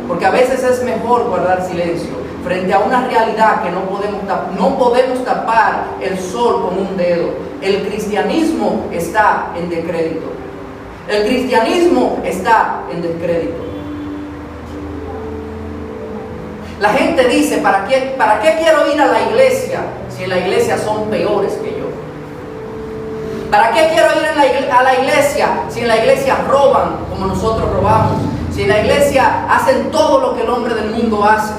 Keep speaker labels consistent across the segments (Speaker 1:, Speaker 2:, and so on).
Speaker 1: porque a veces es mejor guardar silencio frente a una realidad que no podemos tapar el sol con un dedo. El cristianismo está en descrédito. El cristianismo está en descrédito. La gente dice, ¿para qué quiero ir a la iglesia si en la iglesia son peores que yo? ¿Para qué quiero ir a la iglesia si en la iglesia roban como nosotros robamos? Si en la iglesia hacen todo lo que el hombre del mundo hace.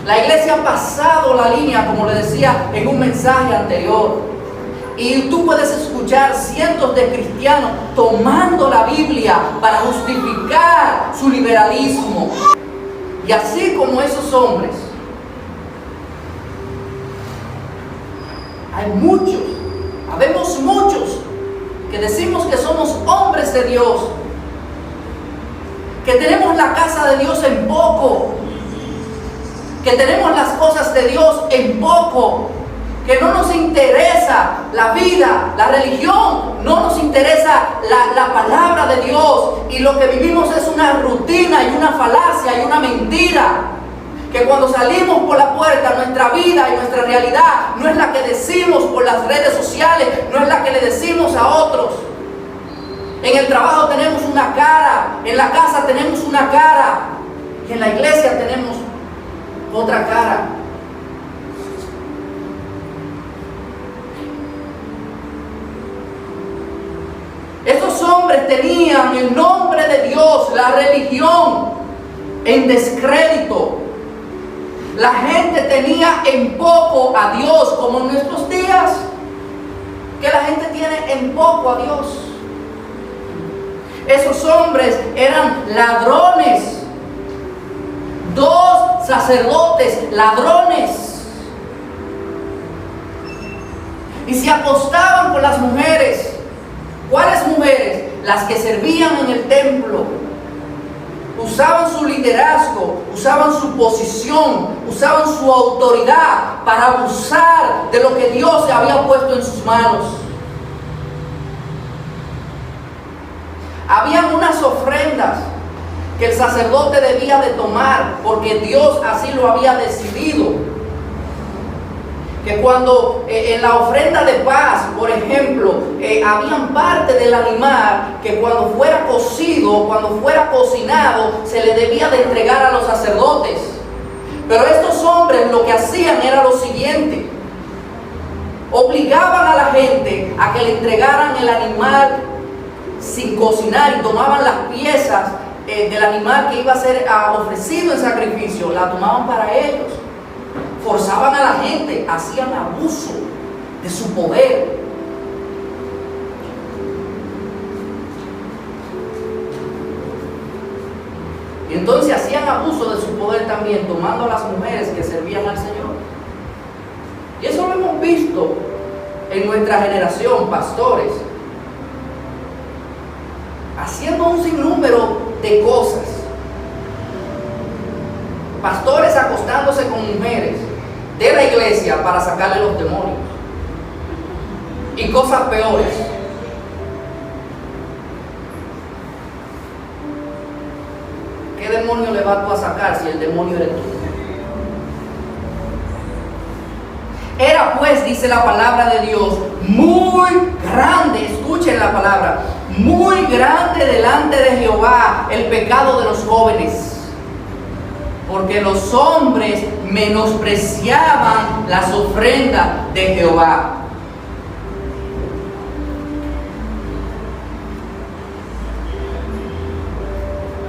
Speaker 1: La iglesia ha pasado la línea, como le decía en un mensaje anterior. Y tú puedes escuchar cientos de cristianos tomando la Biblia para justificar su liberalismo. Y así como esos hombres, habemos muchos que decimos que somos hombres de Dios, que tenemos la casa de Dios en poco, que tenemos las cosas de Dios en poco, que no nos interesa la vida, la religión, no nos interesa la palabra de Dios, y lo que vivimos es una rutina y una falacia y una mentira, que cuando salimos por la puerta nuestra vida y nuestra realidad no es la que decimos por las redes sociales, no es la que le decimos a otros. En el trabajo tenemos una cara, en la casa tenemos una cara, y en la iglesia tenemos otra cara. Estos hombres tenían el nombre de Dios, la religión, en descrédito. La gente tenía en poco a Dios, como en nuestros días, que la gente tiene en poco a Dios. Esos hombres eran ladrones. 2 sacerdotes ladrones. Y se acostaban con las mujeres. ¿Cuáles mujeres? Las que servían en el templo. Usaban su liderazgo, usaban su posición, usaban su autoridad para abusar de lo que Dios se había puesto en sus manos. Habían unas ofrendas que el sacerdote debía de tomar porque Dios así lo había decidido. Que cuando en la ofrenda de paz, por ejemplo, habían parte del animal que cuando fuera cocido, cuando fuera cocinado, se le debía de entregar a los sacerdotes. Pero estos hombres lo que hacían era lo siguiente: obligaban a la gente a que le entregaran el animal sin cocinar, y tomaban las piezas del animal que iba a ser ofrecido en sacrificio, la tomaban para ellos. Forzaban a la gente, hacían abuso de su poder. Y entonces hacían abuso de su poder también, tomando a las mujeres que servían al Señor. Y eso lo hemos visto en nuestra generación, pastores, haciendo un sinnúmero de cosas. Pastores acostándose con mujeres de la iglesia para sacarle los demonios y cosas peores. ¿Qué demonio le vas tú a sacar si el demonio eres tú? Era pues, dice la palabra de Dios, muy grande, escuchen la palabra, muy grande delante de Jehová el pecado de los jóvenes, porque los hombres menospreciaban las ofrendas de Jehová.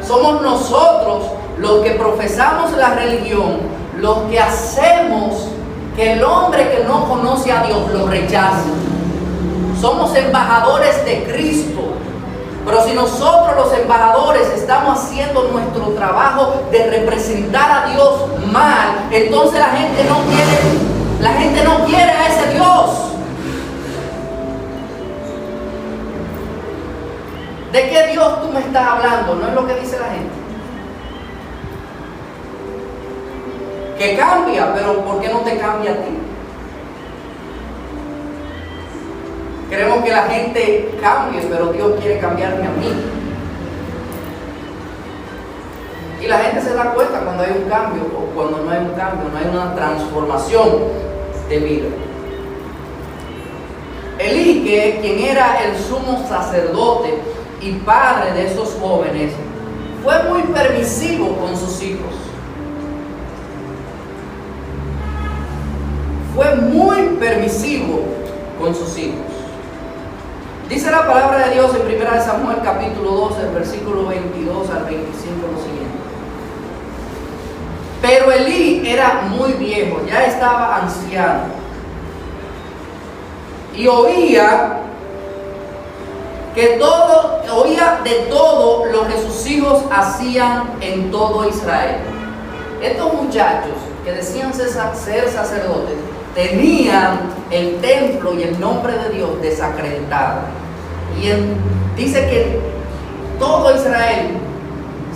Speaker 1: Somos nosotros los que profesamos la religión, los que hacemos que el hombre que no conoce a Dios lo rechace. Somos embajadores de Cristo. Pero si nosotros los embajadores estamos haciendo nuestro trabajo de representar a Dios mal, entonces la gente no quiere a ese Dios. ¿De qué Dios tú me estás hablando? No es lo que dice la gente. Que cambia, pero ¿por qué no te cambia a ti? Queremos que la gente cambie, pero Dios quiere cambiarme a mí. Y la gente se da cuenta cuando hay un cambio o cuando no hay un cambio, no hay una transformación de vida. Elí, quien era el sumo sacerdote y padre de estos jóvenes, fue muy permisivo con sus hijos. Fue muy permisivo con sus hijos. Dice la palabra de Dios en 1 Samuel capítulo 12, versículo 22 al 25 lo siguiente. Pero Elí era muy viejo, ya estaba anciano, y oía de todo lo que sus hijos hacían en todo Israel. Estos muchachos que decían ser sacerdotes tenían el templo y el nombre de Dios desacreditado. Y dice que todo Israel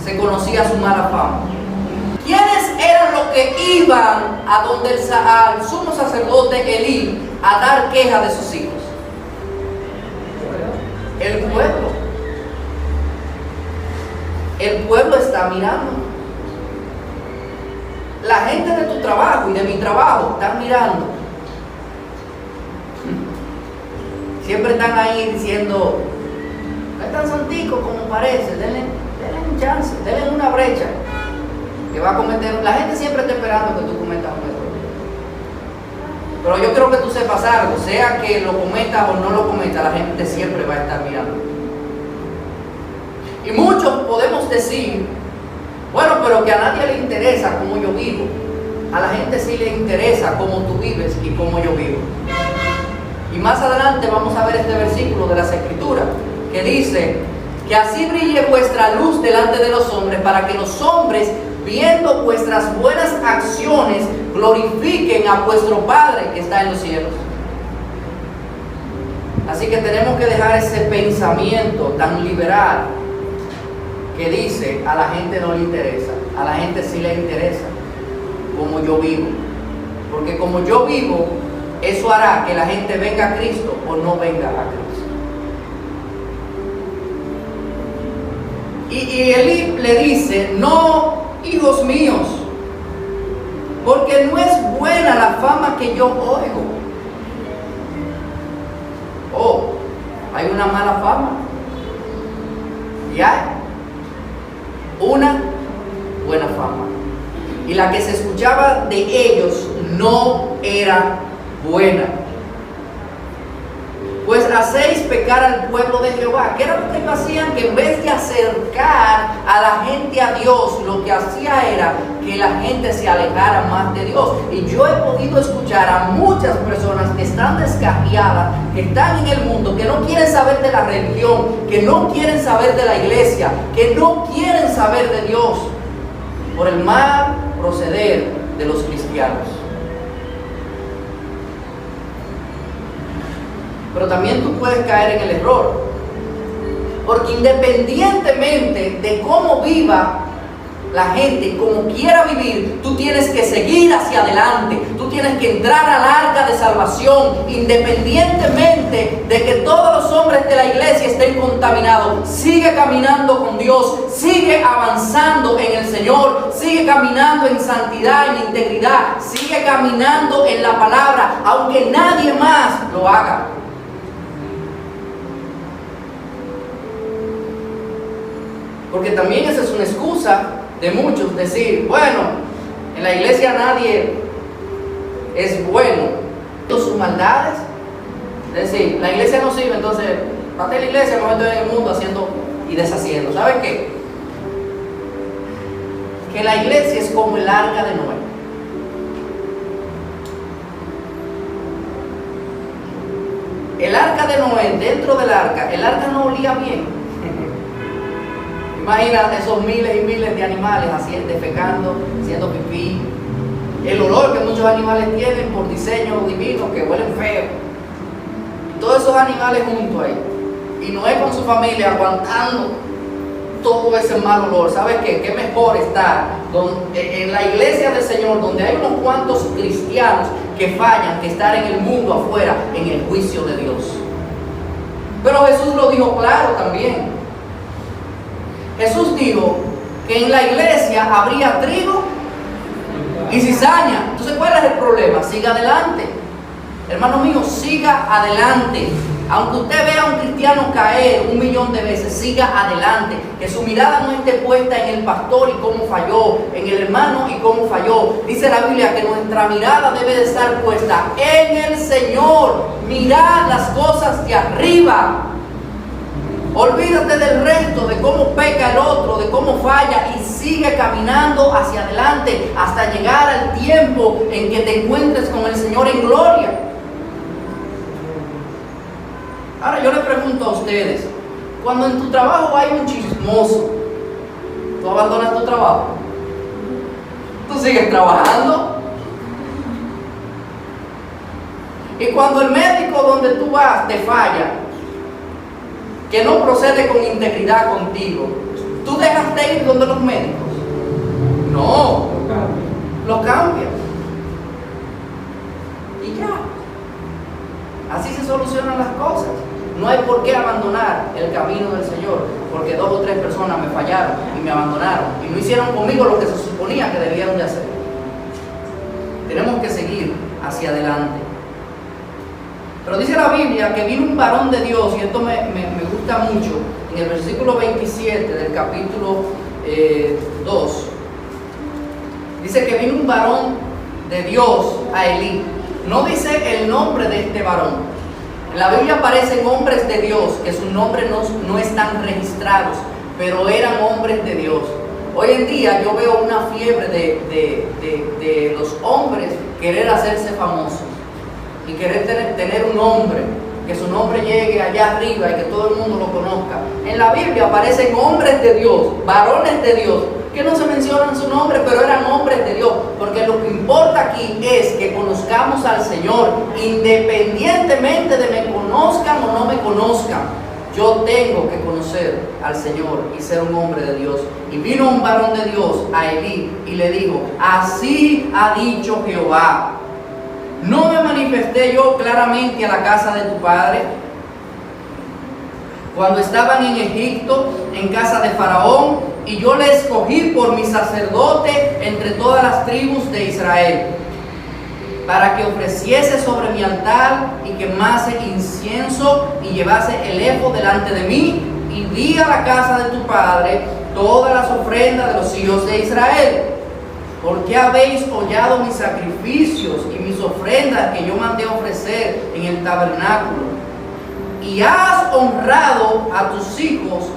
Speaker 1: se conocía su mala fama. ¿Quiénes eran los que iban a donde al sumo sacerdote Elí a dar queja de sus hijos? El pueblo. El pueblo está mirando. La gente de tu trabajo y de mi trabajo están mirando. Siempre están ahí diciendo, no es tan santico como parece, denle un chance, denle una brecha. Que va a cometer, la gente siempre está esperando que tú cometas un error. Pero yo creo que tú sepas algo, sea que lo cometas o no lo cometas, la gente siempre va a estar mirando. Y muchos podemos decir, bueno, pero que a nadie le interesa cómo yo vivo. A la gente sí le interesa cómo tú vives y cómo yo vivo. Y más adelante vamos a ver este versículo de las Escrituras que dice que así brille vuestra luz delante de los hombres, para que los hombres, viendo vuestras buenas acciones, glorifiquen a vuestro Padre que está en los cielos. Así que tenemos que dejar ese pensamiento tan liberal que dice a la gente no le interesa, a la gente sí le interesa como yo vivo. Porque como yo vivo, eso hará que la gente venga a Cristo o no venga a Cristo. Y Elí le dice, no, hijos míos, porque no es buena la fama que yo oigo. Oh, hay una mala fama. Y hay una buena fama. Y la que se escuchaba de ellos no era buena. Pues hacéis pecar al pueblo de Jehová. ¿Qué era lo que hacían? Que en vez de acercar a la gente a Dios, lo que hacía era que la gente se alejara más de Dios. Y yo he podido escuchar a muchas personas que están descarriadas, que están en el mundo, que no quieren saber de la religión, que no quieren saber de la iglesia, que no quieren saber de Dios, por el mal proceder de los cristianos. Pero también tú puedes caer en el error, porque independientemente de cómo viva la gente, como quiera vivir, tú tienes que seguir hacia adelante, tú tienes que entrar al arca de salvación, independientemente de que todos los hombres de la iglesia estén contaminados. Sigue caminando con Dios, sigue avanzando en el Señor, sigue caminando en santidad, en integridad, sigue caminando en la palabra, aunque nadie más lo haga. Porque también esa es una excusa de muchos, decir, bueno, en la iglesia nadie es bueno. Sus maldades, es decir, la iglesia no sirve, entonces, parte de la iglesia, me meto en el mundo haciendo y deshaciendo. ¿Sabes qué? Que la iglesia es como el arca de Noé. El arca de Noé, dentro del arca, el arca no olía bien. Imagina esos miles y miles de animales defecando, haciendo pipí. El olor que muchos animales tienen por diseño divino, que huelen feo. Y todos esos animales juntos ahí. Y Noé con su familia aguantando todo ese mal olor. ¿Sabes qué? Qué mejor estar en la iglesia del Señor, donde hay unos cuantos cristianos que fallan, que estar en el mundo afuera, en el juicio de Dios. Pero Jesús lo dijo claro también. Jesús dijo que en la iglesia habría trigo y cizaña. Entonces, ¿cuál es el problema? Siga adelante. Hermano mío, siga adelante. Aunque usted vea a un cristiano caer 1.000.000 de veces, siga adelante. Que su mirada no esté puesta en el pastor y cómo falló, en el hermano y cómo falló. Dice la Biblia que nuestra mirada debe de estar puesta en el Señor. Mirad las cosas de arriba. Olvídate del resto, de cómo peca el otro, de cómo falla, y sigue caminando hacia adelante hasta llegar al tiempo en que te encuentres con el Señor en gloria. Ahora yo le pregunto a ustedes, cuando en tu trabajo hay un chismoso, ¿tú abandonas tu trabajo? ¿Tú sigues trabajando? Y cuando el médico donde tú vas te falla, que no procede con integridad contigo, ¿tú dejas de ir donde los médicos? No, lo cambias. Y ya. Así se solucionan las cosas. No hay por qué abandonar el camino del Señor, porque 2 o 3 personas me fallaron y me abandonaron y no hicieron conmigo lo que se suponía que debían de hacer. Tenemos que seguir hacia adelante. Pero dice la Biblia que vino un varón de Dios, y esto me gusta mucho, en el versículo 27 del capítulo 2. Dice que vino un varón de Dios a Elí. No dice el nombre de este varón. En la Biblia aparecen hombres de Dios que sus nombres no están registrados, pero eran hombres de Dios. Hoy en día yo veo una fiebre de los hombres querer hacerse famosos y querer tener un nombre, que su nombre llegue allá arriba y que todo el mundo lo conozca. En la Biblia aparecen hombres de Dios, varones de Dios, que no se mencionan su nombre, pero eran hombres de Dios, porque lo que importa aquí es que conozcamos al Señor, independientemente de me conozcan o no me conozcan. Yo tengo que conocer al Señor y ser un hombre de Dios. Y vino un varón de Dios a Elí y le dijo: así ha dicho Jehová, ¿no me manifesté yo claramente a la casa de tu padre cuando estaban en Egipto, en casa de Faraón, y yo le escogí por mi sacerdote entre todas las tribus de Israel, para que ofreciese sobre mi altar y quemase incienso y llevase el ephod delante de mí, y di a la casa de tu padre todas las ofrendas de los hijos de Israel? ¿Por qué habéis hollado mis sacrificios y mis ofrendas que yo mandé ofrecer en el tabernáculo? Y has honrado a tus hijos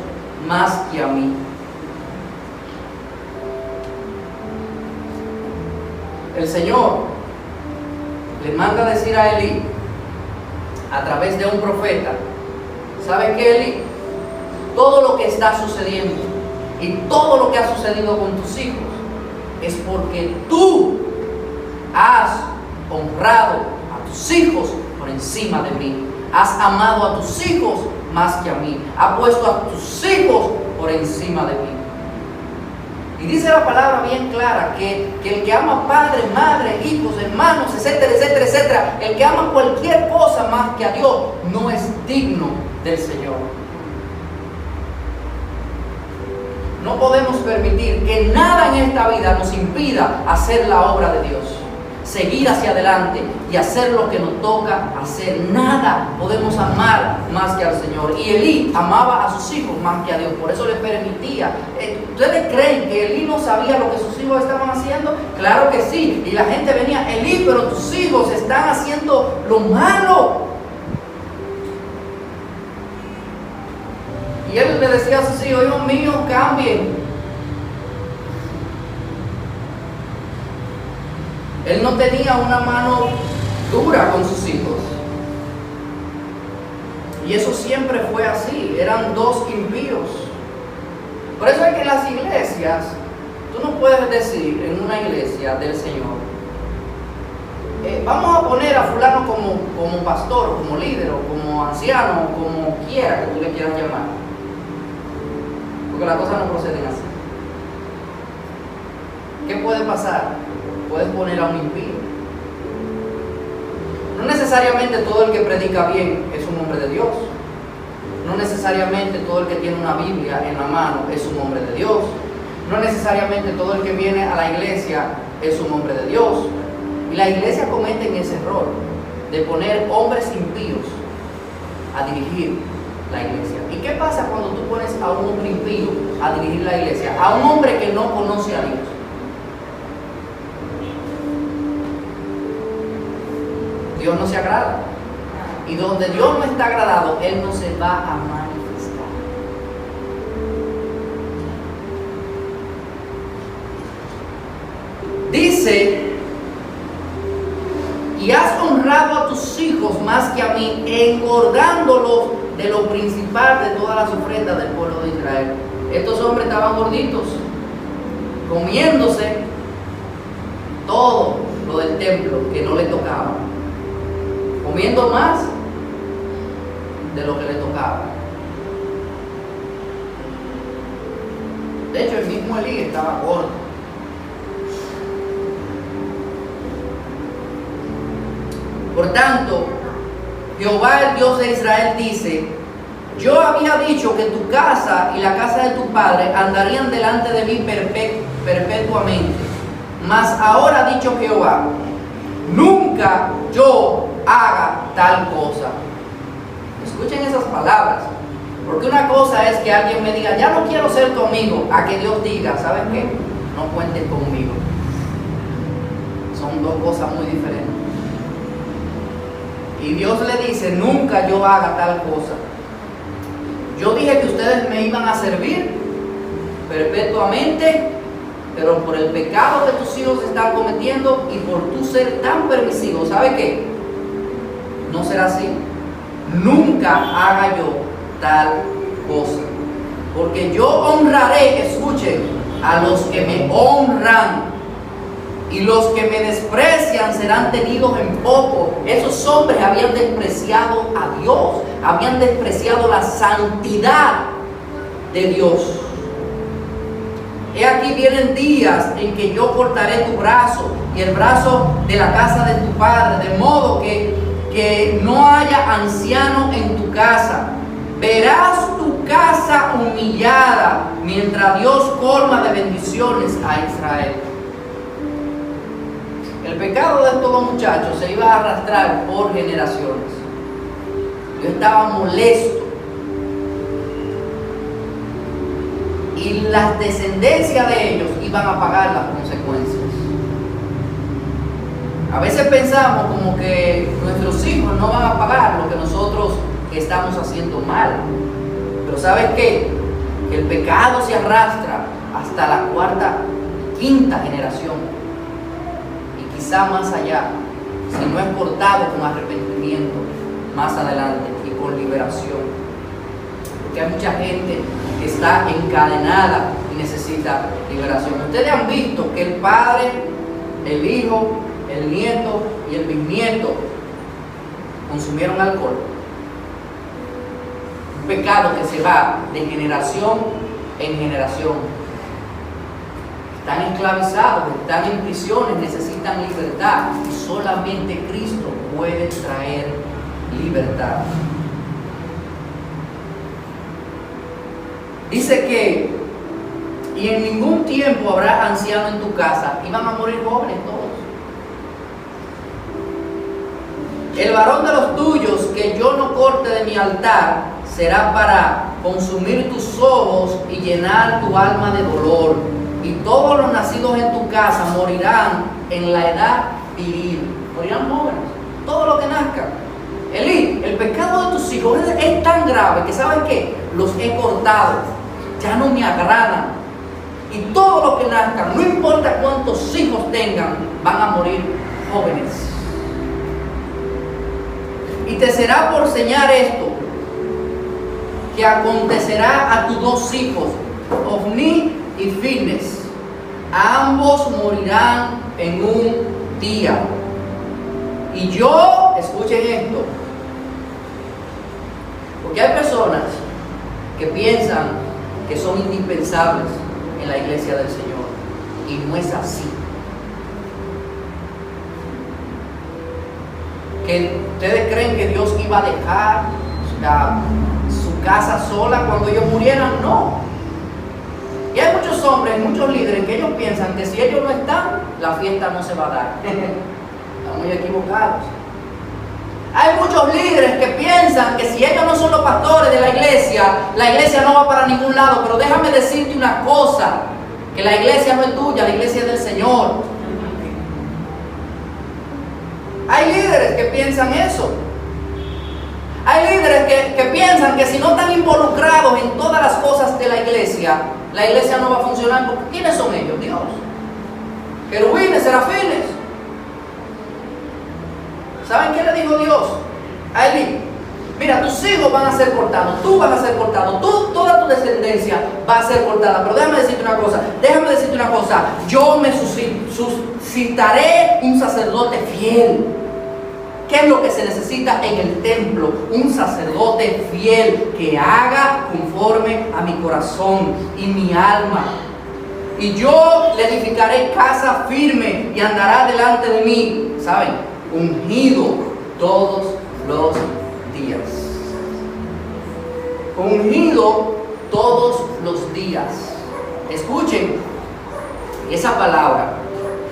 Speaker 1: más que a mí. El Señor le manda a decir a Elí, a través de un profeta: ¿sabe qué, Elí? Todo lo que está sucediendo y todo lo que ha sucedido con tus hijos es porque tú has honrado a tus hijos por encima de mí. Has amado a tus hijos más que a mí. Has puesto a tus hijos por encima de mí. Y dice la palabra bien clara que el que ama padre, madre, hijos, hermanos, etcétera, etcétera, etcétera, el que ama cualquier cosa más que a Dios, no es digno del Señor. No podemos permitir que nada en esta vida nos impida hacer la obra de Dios, seguir hacia adelante y hacer lo que nos toca hacer. Nada podemos amar más que al Señor. Y Elí amaba a sus hijos más que a Dios, por eso le permitía. ¿Ustedes creen que Elí no sabía lo que sus hijos estaban haciendo? Claro que sí. Y la gente venía: Elí, pero tus hijos están haciendo lo malo. Y él le decía a sus hijos: hijos míos, cambien. Él no tenía una mano dura con sus hijos. Y eso siempre fue así. Eran dos impíos. Por eso es que en las iglesias, tú no puedes decir en una iglesia del Señor: vamos a poner a fulano como pastor, como líder, o como anciano, o como quiera que tú le quieras llamar. Porque las cosas no proceden así. ¿Qué puede pasar? Puedes poner a un impío. No necesariamente todo el que predica bien es un hombre de Dios. No necesariamente todo el que tiene una Biblia en la mano es un hombre de Dios. No necesariamente todo el que viene a la iglesia es un hombre de Dios. Y la iglesia comete ese error de poner hombres impíos a dirigir la iglesia. ¿Y qué pasa cuando tú pones a un hombre impío a dirigir la iglesia? A un hombre que no conoce a Dios. Dios no se agrada. Y donde Dios no está agradado, Él no se va a manifestar. Dice: y has honrado a tus hijos más que a mí, engordándolos de lo principal de todas las ofrendas del pueblo de Israel. Estos hombres estaban gorditos, comiéndose todo lo del templo que no le tocaba, comiendo más de lo que le tocaba. De hecho, el mismo Elí estaba gordo. Por tanto, Jehová, el Dios de Israel, dice: yo había dicho que tu casa y la casa de tu padre andarían delante de mí perpetuamente. Mas ahora ha dicho Jehová: nunca yo haga tal cosa. Escuchen esas palabras, porque una cosa es que alguien me diga: ya no quiero ser tu amigo, a que Dios diga: ¿sabes qué? No cuentes conmigo. Son dos cosas muy diferentes. Y Dios le dice: nunca yo haga tal cosa. Yo dije que ustedes me iban a servir perpetuamente, pero por el pecado que tus hijos están cometiendo y por tu ser tan permisivo, ¿sabe qué? No será así. Nunca haga yo tal cosa. Porque yo honraré, escuchen, a los que me honran, y los que me desprecian serán tenidos en poco. Esos hombres habían despreciado a Dios, habían despreciado la santidad de Dios. He aquí vienen días en que yo cortaré tu brazo y el brazo de la casa de tu padre, de modo que no haya anciano en tu casa. Verás tu casa humillada, mientras Dios colma de bendiciones a Israel. El pecado de estos dos muchachos se iba a arrastrar por generaciones. Yo estaba molesto. Y las descendencias de ellos iban a pagar las consecuencias. A veces pensamos como que nuestros hijos no van a pagar lo que nosotros estamos haciendo mal. Pero ¿sabes qué? Que el pecado se arrastra hasta la cuarta, quinta generación. Quizá más allá, si no es cortado con arrepentimiento más adelante y con liberación. Porque hay mucha gente que está encadenada y necesita liberación. Ustedes han visto que el padre, el hijo, el nieto y el bisnieto consumieron alcohol. Un pecado que se va de generación en generación. Están esclavizados, están en prisiones, necesitan libertad. Y solamente Cristo puede traer libertad. Dice que, y en ningún tiempo habrá anciano en tu casa. Iban a morir jóvenes todos. El varón de los tuyos que yo no corte de mi altar será para consumir tus ojos y llenar tu alma de dolor. Y todos los nacidos en tu casa morirán en la edad viril. Morirán jóvenes. Todo lo que nazca. Elí, el pecado de tus hijos es tan grave que ¿sabes qué? Los he cortado. Ya no me agradan. Y todo lo que nazcan, no importa cuántos hijos tengan, van a morir jóvenes. Y te será por señal esto, que acontecerá a tus dos hijos, Ofni y Finees. Ambos morirán en un día. Y yo, escuchen esto, porque hay personas que piensan que son indispensables en la iglesia del Señor, y no es así. Que ustedes creen que Dios iba a dejar su casa sola cuando ellos murieran. No. Y hay muchos hombres, muchos líderes que ellos piensan que si ellos no están, la fiesta no se va a dar. Están muy equivocados. Hay muchos líderes que piensan que si ellos no son los pastores de la iglesia no va para ningún lado. Pero déjame decirte una cosa, que la iglesia no es tuya, la iglesia es del Señor. Hay líderes que piensan eso. Hay líderes que piensan que si no están involucrados en todas las cosas de la iglesia no va a funcionar. Porque ¿quiénes son ellos? Dios. Querubines, serafines. ¿Saben qué le dijo Dios a Elí? Mira, tus hijos van a ser cortados, tú vas a ser cortado, toda tu descendencia va a ser cortada. Pero déjame decirte una cosa, yo me suscitaré un sacerdote fiel. ¿Qué es lo que se necesita en el templo? Un sacerdote fiel que haga conforme a mi corazón y mi alma. Y yo le edificaré casa firme y andará delante de mí, ¿saben? Ungido todos los días. Ungido todos los días. Escuchen esa palabra.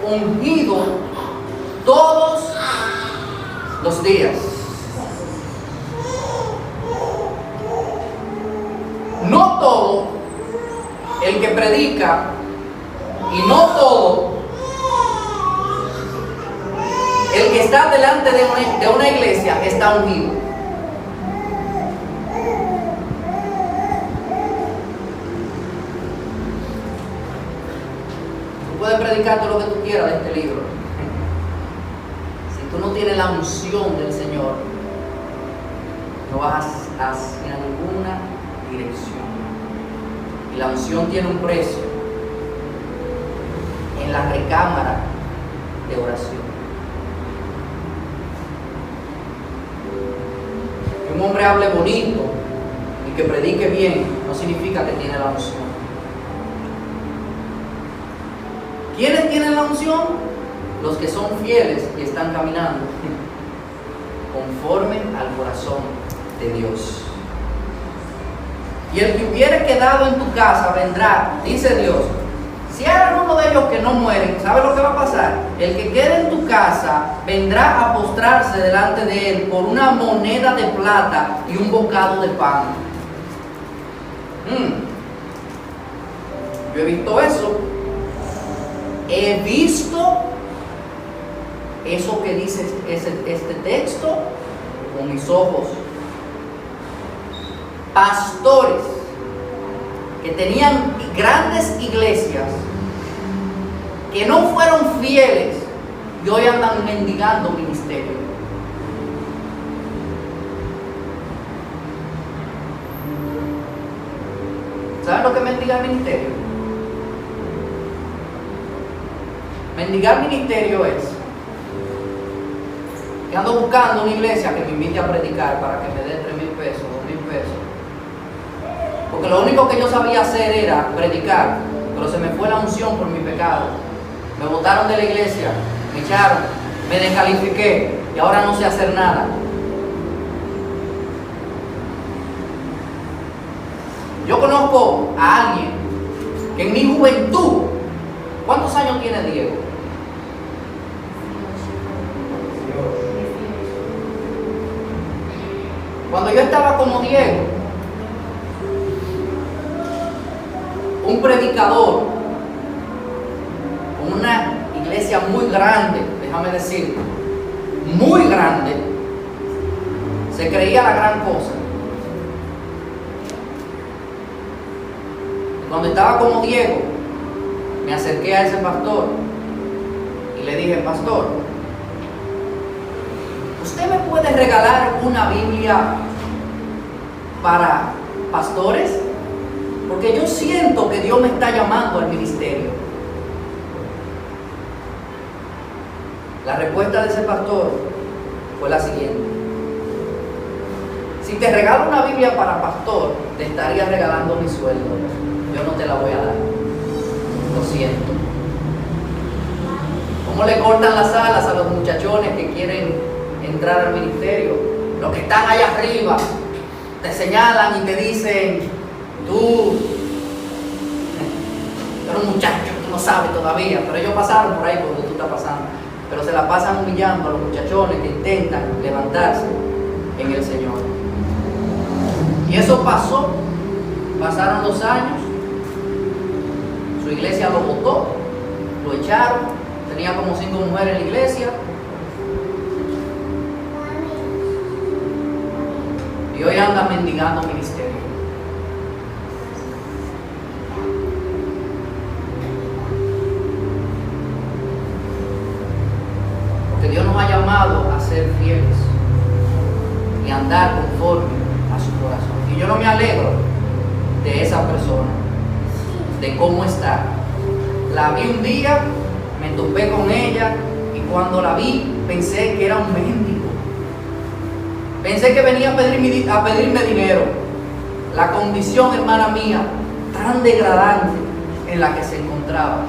Speaker 1: Ungido todos los días. No todo el que predica y no todo el que está delante de una iglesia está ungido. Tú puedes predicar todo lo que tú quieras de este libro. Si tú no tienes la unción del Señor, no vas hacia ninguna dirección. Y la unción tiene un precio en la recámara de oración. Que un hombre hable bonito y que predique bien no significa que tiene la unción. ¿Quiénes tienen la unción? Los que son fieles y están caminando conforme al corazón de Dios. Y el que hubiere quedado en tu casa vendrá, dice Dios. Si hay alguno de ellos que no mueren, ¿sabe lo que va a pasar? El que quede en tu casa vendrá a postrarse delante de él por una moneda de plata y un bocado de pan. Yo he visto eso. He visto eso que dice este texto con mis ojos. Pastores que tenían grandes iglesias, que no fueron fieles y hoy andan mendigando ministerio. ¿Saben lo que es mendigar ministerio? Mendigar ministerio es que ando buscando una iglesia que me invite a predicar para que me dé 3,000 pesos, 2,000 pesos. Porque lo único que yo sabía hacer era predicar, pero se me fue la unción por mi pecado. Me botaron de la iglesia, me echaron, me descalifiqué y ahora no sé hacer nada. Yo conozco a alguien que en mi juventud, ¿cuántos años tiene Diego? Cuando yo estaba como Diego, un predicador con una iglesia muy grande, déjame decir, muy grande, se creía la gran cosa. Cuando estaba como Diego, me acerqué a ese pastor y le dije: pastor, ¿usted me puede regalar una Biblia para pastores? Porque yo siento que Dios me está llamando al ministerio. La respuesta de ese pastor fue la siguiente: si te regalo una Biblia para pastor, te estaría regalando mi sueldo. Yo no te la voy a dar. Lo siento. ¿Cómo le cortan las alas a los muchachones que quieren entrar al ministerio? Los que están allá arriba te señalan y te dicen: tú Era un muchacho, tú no sabes todavía, pero ellos pasaron por ahí por donde tú estás pasando. Pero se la pasan humillando a los muchachones que intentan levantarse en el Señor. Y eso pasó. Pasaron 2 años. Su iglesia lo botó, lo echaron. Tenía como 5 mujeres en la iglesia. Y hoy anda mendigando ministerio. Porque Dios nos ha llamado a ser fieles y andar conforme a su corazón. Y yo no me alegro de esa persona, de cómo está. La vi un día, me topé con ella y cuando la vi pensé que era un mendigo. Pensé que venía a pedirme dinero. La condición, hermana mía, tan degradante en la que se encontraba.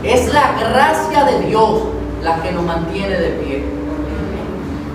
Speaker 1: Es la gracia de Dios la que nos mantiene de pie.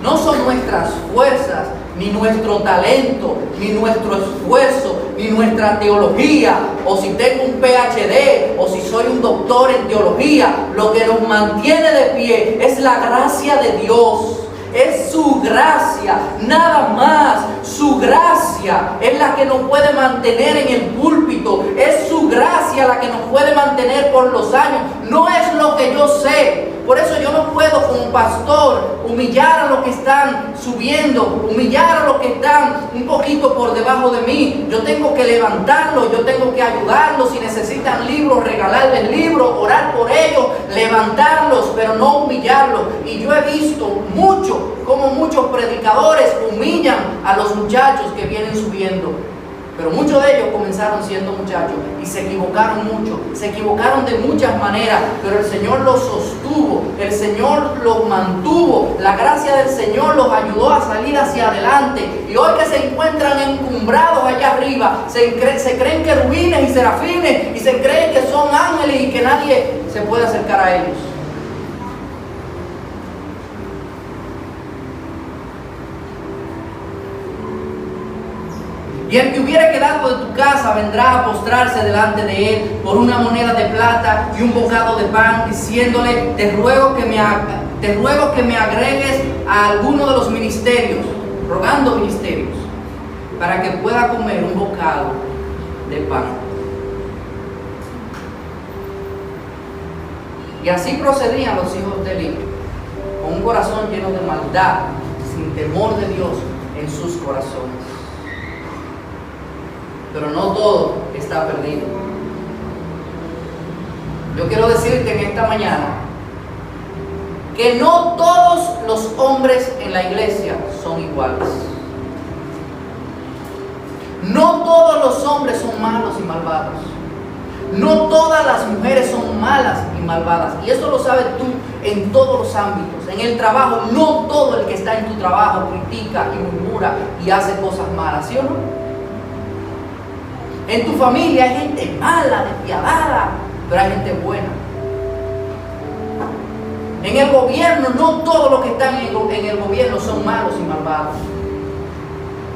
Speaker 1: No son nuestras fuerzas, ni nuestro talento, ni nuestro esfuerzo, ni nuestra teología, o si tengo un PhD, o si soy un doctor en teología. Lo que nos mantiene de pie es la gracia de Dios. Es su gracia, nada más. Su gracia es la que nos puede mantener en el púlpito. Es su gracia la que nos puede mantener por los años. No es lo que yo sé. Por eso yo no puedo como pastor humillar a los que están subiendo, humillar a los que están un poquito por debajo de mí. Yo tengo que levantarlos, yo tengo que ayudarlos. Si necesitan libros, regalarles libros, orar por ellos, levantarlos, pero no humillarlos. Y yo he visto como muchos predicadores humillan a los muchachos que vienen subiendo. Pero muchos de ellos comenzaron siendo muchachos y se equivocaron mucho, se equivocaron de muchas maneras, pero el Señor los sostuvo, el Señor los mantuvo, la gracia del Señor los ayudó a salir hacia adelante. Y hoy que se encuentran encumbrados allá arriba, se creen querubines y serafines y se creen que son ángeles y que nadie se puede acercar a ellos. Y el que hubiera quedado de tu casa vendrá a postrarse delante de él por una moneda de plata y un bocado de pan, diciéndole: te ruego que me agregues a alguno de los ministerios, rogando ministerios, para que pueda comer un bocado de pan. Y así procedían los hijos de Elí, con un corazón lleno de maldad, sin temor de Dios en sus corazones. Pero no todo está perdido. Yo quiero decirte en esta mañana que no todos los hombres en la iglesia son iguales. No todos los hombres son malos y malvados. No todas las mujeres son malas y malvadas. Y eso lo sabes tú en todos los ámbitos. En el trabajo, no todo el que está en tu trabajo critica y murmura y hace cosas malas, ¿sí o no? En tu familia hay gente mala, despiadada, pero hay gente buena. En el gobierno, no todos los que están en el gobierno son malos y malvados.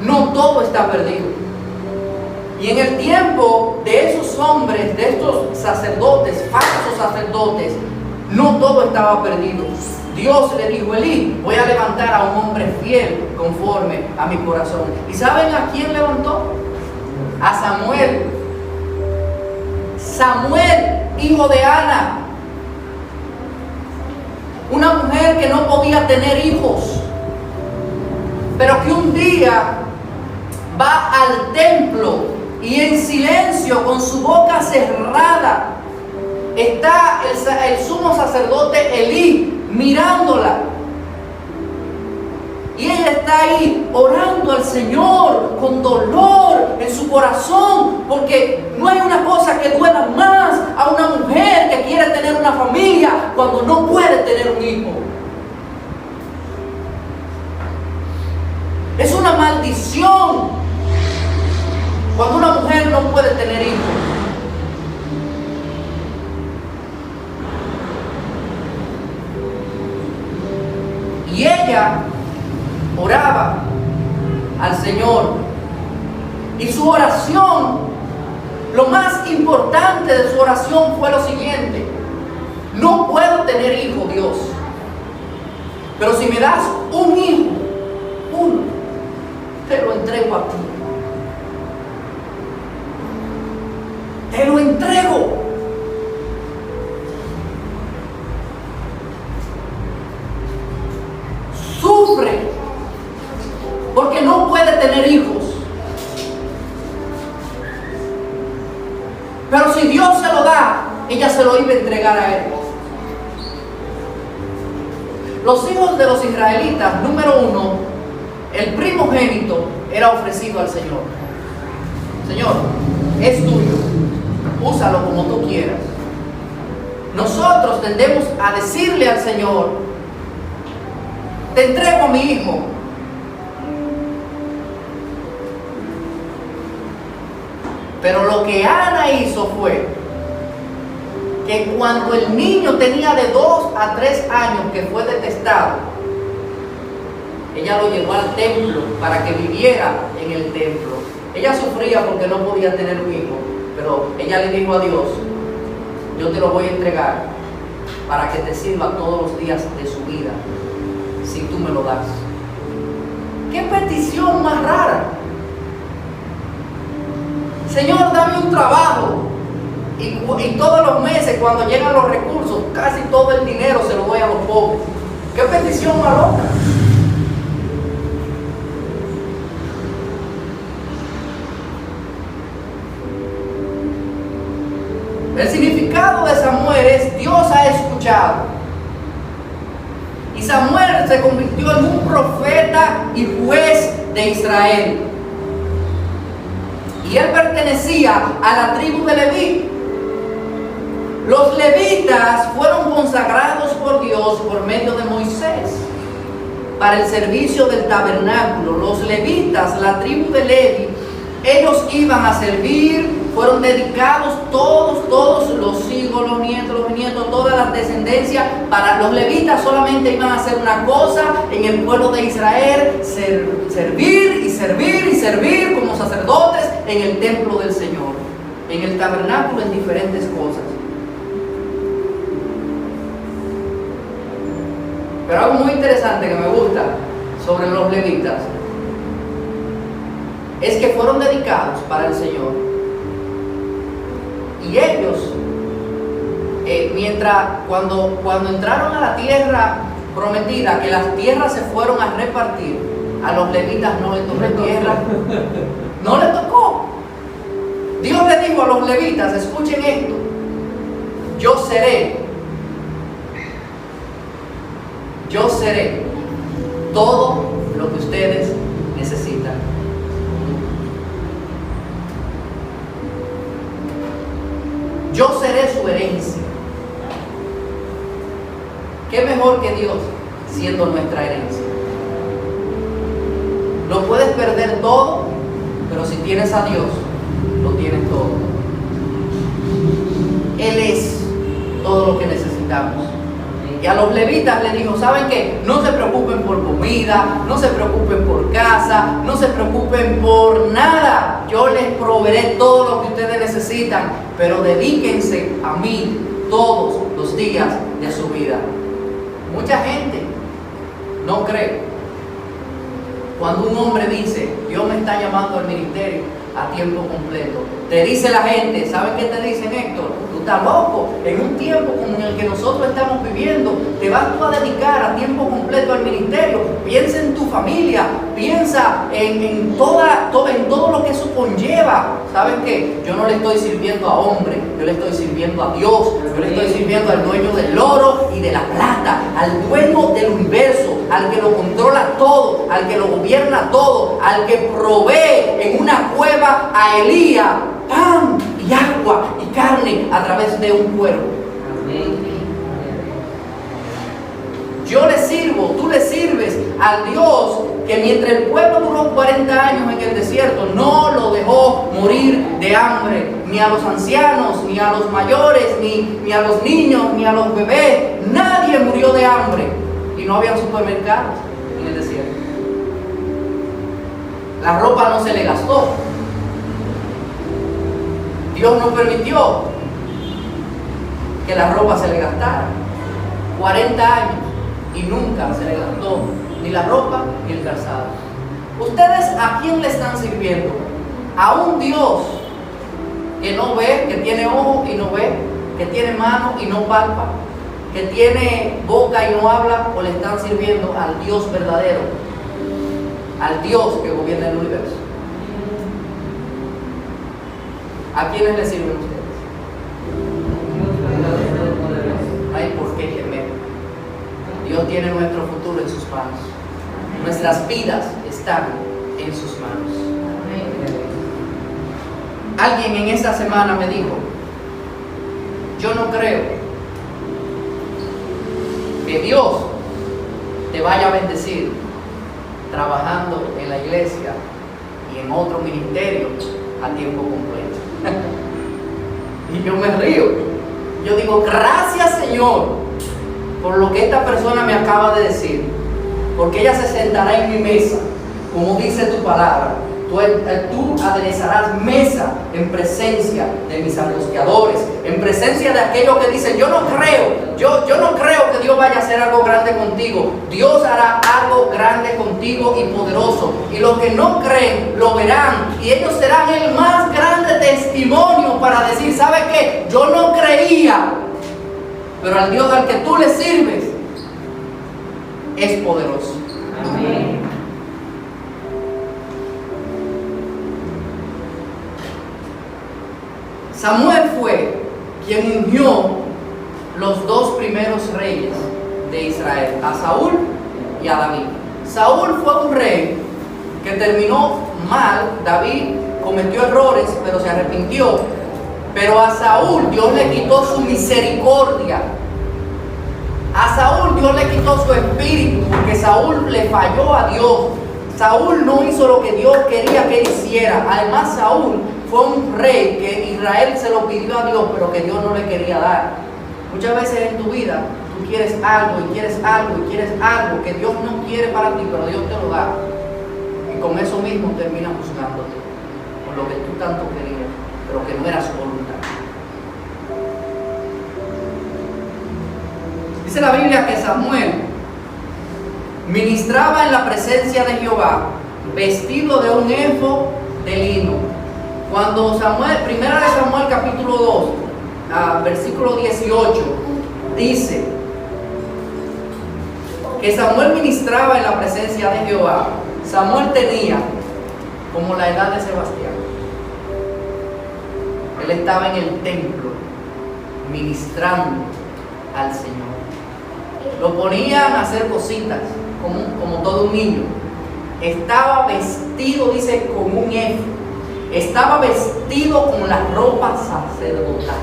Speaker 1: No todo está perdido. Y en el tiempo de esos hombres, de estos sacerdotes, falsos sacerdotes, no todo estaba perdido. Dios le dijo a Elí: voy a levantar a un hombre fiel conforme a mi corazón. ¿Y saben a quién levantó? A Samuel. Samuel, hijo de Ana, una mujer que no podía tener hijos, pero que un día va al templo y en silencio, con su boca cerrada, está el sumo sacerdote Elí mirándola. Y ella está ahí orando al Señor con dolor en su corazón, porque no hay una cosa que duela más a una mujer que quiere tener una familia cuando no puede tener un hijo. Es una maldición cuando una mujer no puede tener hijos. Y ella oraba al Señor. Y su oración, lo más importante de su oración fue lo siguiente: no puedo tener hijo, Dios, pero si me das un hijo, uno, te lo entrego a ti. Te lo entrego. Sufre porque no puede tener hijos. Pero si Dios se lo da, ella se lo iba a entregar a él. Los hijos de los israelitas, número uno, el primogénito era ofrecido al Señor. Señor, es tuyo, úsalo como tú quieras. Nosotros tendemos a decirle al Señor: te entrego a mi hijo. Pero lo que Ana hizo fue que cuando el niño tenía de 2 a 3 años, que fue detestado, ella lo llevó al templo para que viviera en el templo. Ella sufría porque no podía tener un hijo, pero ella le dijo a Dios: yo te lo voy a entregar para que te sirva todos los días de su vida, si tú me lo das. ¡Qué petición más rara! Señor, dame un trabajo. Y todos los meses, cuando llegan los recursos, casi todo el dinero se lo doy a los pobres. ¡Qué petición más loca! El significado de Samuel es: Dios ha escuchado. Y Samuel se convirtió en un profeta y juez de Israel. Y él pertenecía a la tribu de Leví. Los levitas fueron consagrados por Dios por medio de Moisés para el servicio del tabernáculo. Los levitas, la tribu de Leví, ellos iban a servir, fueron dedicados todos los hijos, los nietos, todas las descendencias. Para los levitas solamente iban a hacer una cosa en el pueblo de Israel: servir y servir y servir como sacerdotes en el templo del Señor, en el tabernáculo, en diferentes cosas. Pero algo muy interesante que me gusta sobre los levitas es que fueron dedicados para el Señor. Y ellos, cuando entraron a la tierra prometida, que las tierras se fueron a repartir, a los levitas no les tocó tierra. No les tocó. Dios le dijo a los levitas: escuchen esto, yo seré todo lo que ustedes necesitan. Yo seré su herencia. ¿Qué mejor que Dios siendo nuestra herencia? Lo puedes perder todo, pero si tienes a Dios, lo tienes todo. Él es todo lo que necesitamos. Y a los levitas les dijo: ¿saben qué? No se preocupen por comida, no se preocupen por casa, no se preocupen por nada. Yo les proveeré todo lo que ustedes necesitan, pero dedíquense a mí todos los días de su vida. Mucha gente no cree cuando un hombre dice: Dios me está llamando al ministerio a tiempo completo. Te dice la gente, ¿saben qué te dicen, Héctor? Tú estás loco. En un tiempo como en el que nosotros estamos viviendo, te vas tú a dedicar a tiempo completo al ministerio. Piensa en tu familia, piensa en todo lo que eso conlleva. ¿Saben qué? Yo no le estoy sirviendo a hombre, yo le estoy sirviendo a Dios. Yo le estoy sirviendo al dueño del oro y de la plata, al dueño del universo, al que lo controla todo, al que lo gobierna todo, al que provee en una cueva a Elías pan y agua y carne a través de un cuervo. Yo le sirvo, tú le sirves al Dios que mientras el pueblo duró 40 años en el desierto, no lo dejó morir de hambre, ni a los ancianos, ni a los mayores, ni a los niños, ni a los bebés. Nadie murió de hambre y no había supermercados en el desierto. La ropa no se le gastó. Dios no permitió que la ropa se le gastara. 40 años y nunca se le gastó ni la ropa ni el calzado. ¿Ustedes a quién le están sirviendo? ¿A un Dios que no ve, que tiene ojos y no ve, que tiene manos y no palpa, que tiene boca y no habla, o le están sirviendo al Dios verdadero, al Dios que gobierna el universo? ¿A quiénes le sirven ustedes? No hay por qué temer. Dios tiene nuestro futuro en sus manos. Nuestras vidas están en sus manos. Alguien en esta semana me dijo: yo no creo que Dios te vaya a bendecir trabajando en la iglesia y en otro ministerio a tiempo completo. Y yo me río. Yo digo: gracias, Señor, por lo que esta persona me acaba de decir, porque ella se sentará en mi mesa, como dice tu palabra. Tú aderezarás mesa en presencia de mis angustiadores, en presencia de aquellos que dicen: yo no creo que Dios vaya a hacer algo grande contigo. Dios hará algo grande contigo y poderoso, y los que no creen lo verán, y ellos serán el más grande testimonio para decir: ¿sabe qué? Yo no creía, pero al Dios al que tú le sirves es poderoso. Amén. Samuel fue quien ungió los dos primeros reyes de Israel, a Saúl y a David. Saúl fue un rey que terminó mal. David cometió errores, pero se arrepintió. Pero a Saúl Dios le quitó su misericordia. A Saúl Dios le quitó su espíritu, porque Saúl le falló a Dios. Saúl no hizo lo que Dios quería que él hiciera. Además, Saúl fue un rey que Israel se lo pidió a Dios, pero que Dios no le quería dar. Muchas veces en tu vida tú quieres algo y quieres algo y quieres algo que Dios no quiere para ti, pero Dios te lo da. Y con eso mismo terminas juzgándote por lo que tú tanto querías, pero que no era su voluntad. Dice la Biblia que Samuel ministraba en la presencia de Jehová, vestido de un efod de lino. Cuando primera de Samuel capítulo 2, versículo 18, dice que Samuel ministraba en la presencia de Jehová. Samuel tenía como la edad de Sebastián. Él estaba en el templo ministrando al Señor. Lo ponían a hacer cositas como todo un niño. Estaba vestido, dice, como un efod. Estaba vestido con la ropa sacerdotal.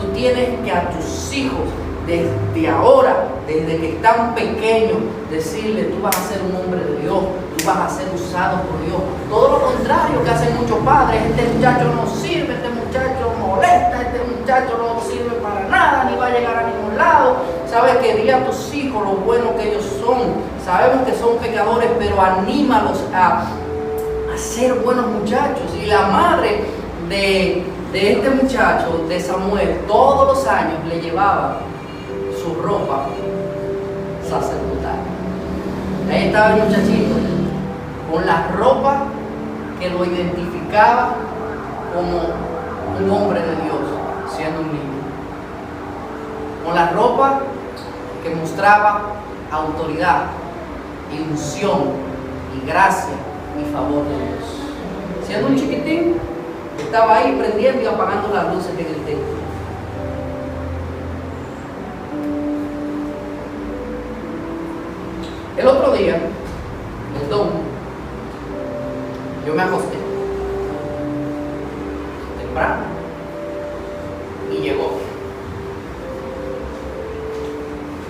Speaker 1: Tú tienes que a tus hijos, desde ahora, desde que están pequeños, decirle: tú vas a ser un hombre de Dios, tú vas a ser usado por Dios. Todo lo contrario que hacen muchos padres: este muchacho no sirve, este muchacho molesta, este muchacho no sirve para nada, ni va a llegar a ningún lado. Sabes que di a tus hijos lo bueno que ellos son. Sabemos que son pecadores, pero anímalos a ser buenos muchachos. Y la madre de este muchacho, de Samuel, todos los años le llevaba su ropa sacerdotal. Ahí estaba el muchachito con la ropa que lo identificaba como un hombre de Dios, siendo un niño, con la ropa que mostraba autoridad y unción y gracia y favor de Dios. Siendo un chiquitín, estaba ahí prendiendo y apagando las luces en el templo. El otro día, el domingo, yo me acosté temprano y llegó.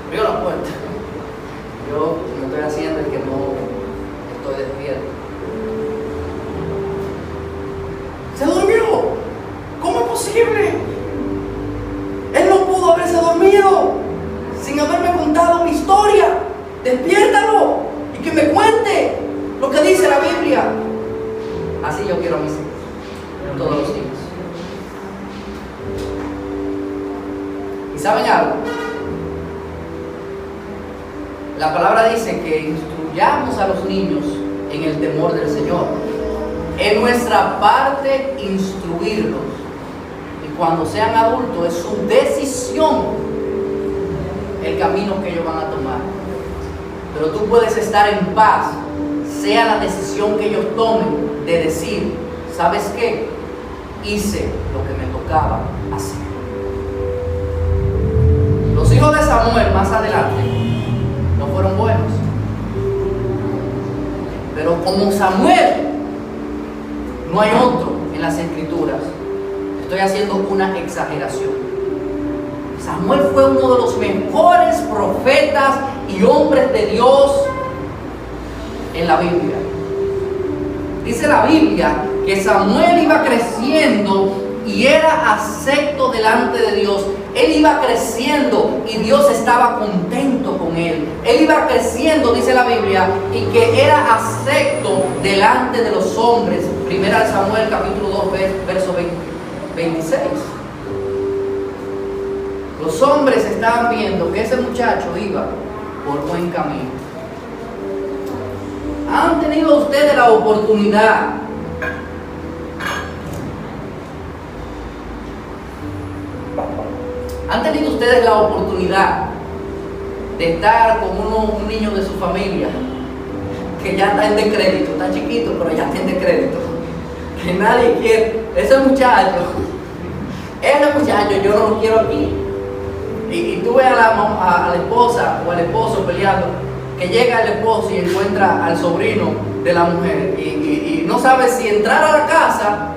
Speaker 1: Abrió la puerta. Yo me estoy haciendo el que no estoy despierto. ¡Se durmió! ¿Cómo es posible? Él no pudo haberse dormido sin haberme contado mi historia. Despiértalo y que me cuente lo que dice la Biblia. Así yo quiero a mis hijos, todos los hijos. ¿Y saben algo? La palabra dice que instruyamos a los niños en el temor del Señor. Es nuestra parte instruirlos. Y cuando sean adultos es su decisión el camino que ellos van a tomar. Pero tú puedes estar en paz, sea la decisión que ellos tomen de decir, ¿sabes qué? Hice lo que me tocaba hacer. Los hijos de Samuel más adelante no fueron buenos. Pero como Samuel no hay otro en las Escrituras, estoy haciendo una exageración. Samuel fue uno de los mejores profetas y hombres de Dios en la Biblia. Dice la Biblia que Samuel iba creciendo y era acepto delante de Dios. Él iba creciendo y Dios estaba contento con él. Él iba creciendo, dice la Biblia, y que era acepto delante de los hombres. Primera de Samuel, capítulo 2, verso 26. Los hombres estaban viendo que ese muchacho iba por buen camino. ¿Han tenido ustedes la oportunidad de estar con un niño de su familia que ya está en decrédito, está chiquito, pero ya está en decrédito, que nadie quiere? Ese muchacho yo no lo quiero aquí. Y tú ves a la esposa o al esposo peleando, que llega el esposo y encuentra al sobrino de la mujer y no sabe si entrar a la casa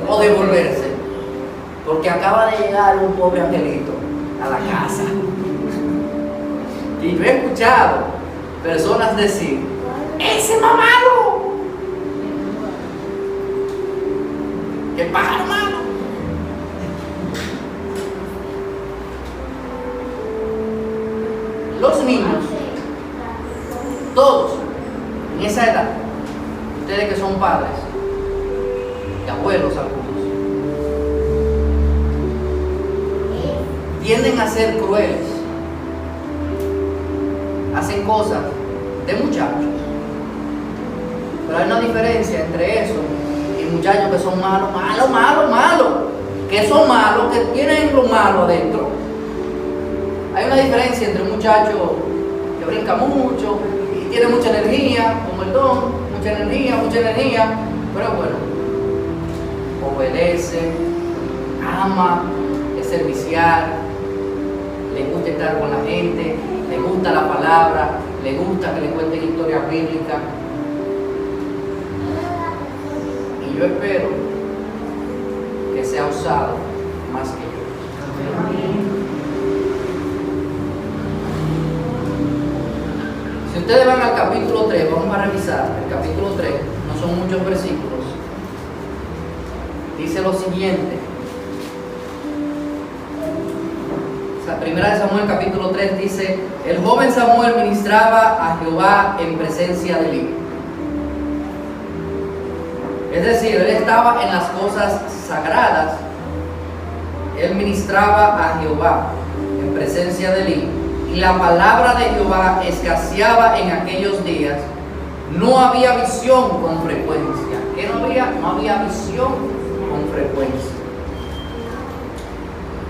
Speaker 1: o devolverse, porque acaba de llegar un pobre angelito a la casa. Y yo he escuchado personas decir, ¡ese mamalo! ¡Qué pájaro malo! Los niños, todos, en esa edad, ustedes que son padres, y abuelos algunos, tienden a ser crueles. Hacen cosas de muchachos. Pero hay una diferencia entre eso y muchachos que son malos, que son malos, que tienen lo malo adentro. Hay una diferencia entre un muchacho que brinca mucho y tiene mucha energía, como el don, mucha energía, pero bueno, obedece, ama, es servicial, le gusta estar con la gente, le gusta la palabra, le gusta que le cuenten historias bíblicas. Y yo espero que sea usado más que yo. Si ustedes van al capítulo 3, vamos a revisar el capítulo 3, no son muchos versículos. Dice lo siguiente. Primera de Samuel capítulo 3 dice, el joven Samuel ministraba a Jehová en presencia de Elí. Es decir, él estaba en las cosas sagradas, él ministraba a Jehová en presencia de Elí. Y la palabra de Jehová escaseaba en aquellos días. No había visión con frecuencia. ¿Qué no había? No había visión con frecuencia.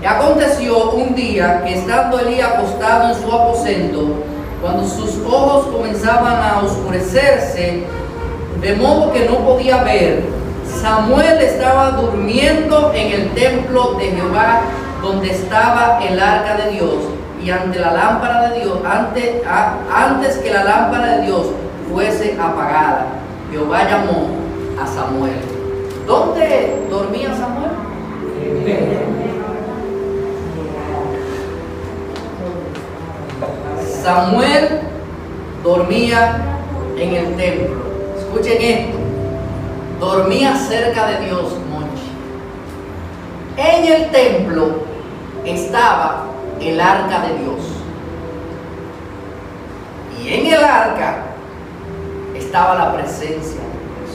Speaker 1: Y aconteció un día que estando Elí acostado en su aposento, cuando sus ojos comenzaban a oscurecerse, de modo que no podía ver, Samuel estaba durmiendo en el templo de Jehová, donde estaba el arca de Dios, y ante la lámpara de Dios, antes que la lámpara de Dios fuese apagada, Jehová llamó a Samuel. ¿Dónde dormía Samuel? Samuel dormía en el templo. Escuchen esto. Dormía cerca de Dios, Monchi. En el templo estaba el arca de Dios. Y en el arca estaba la presencia de Dios.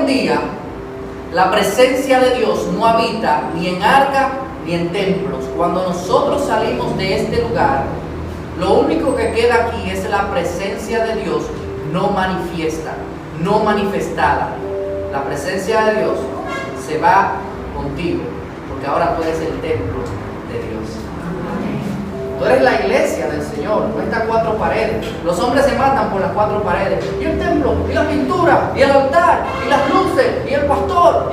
Speaker 1: en día la presencia de Dios no habita ni en arca ni en templos. Cuando nosotros salimos de este lugar, lo único que queda aquí es la presencia de Dios no manifiesta, no manifestada. La presencia de Dios se va contigo, porque ahora tú eres el templo de Dios. Tú eres la iglesia del Señor, no estas cuatro paredes. Los hombres se matan por las cuatro paredes. Y el templo, y la pintura, y el altar, y las luces, y el pastor.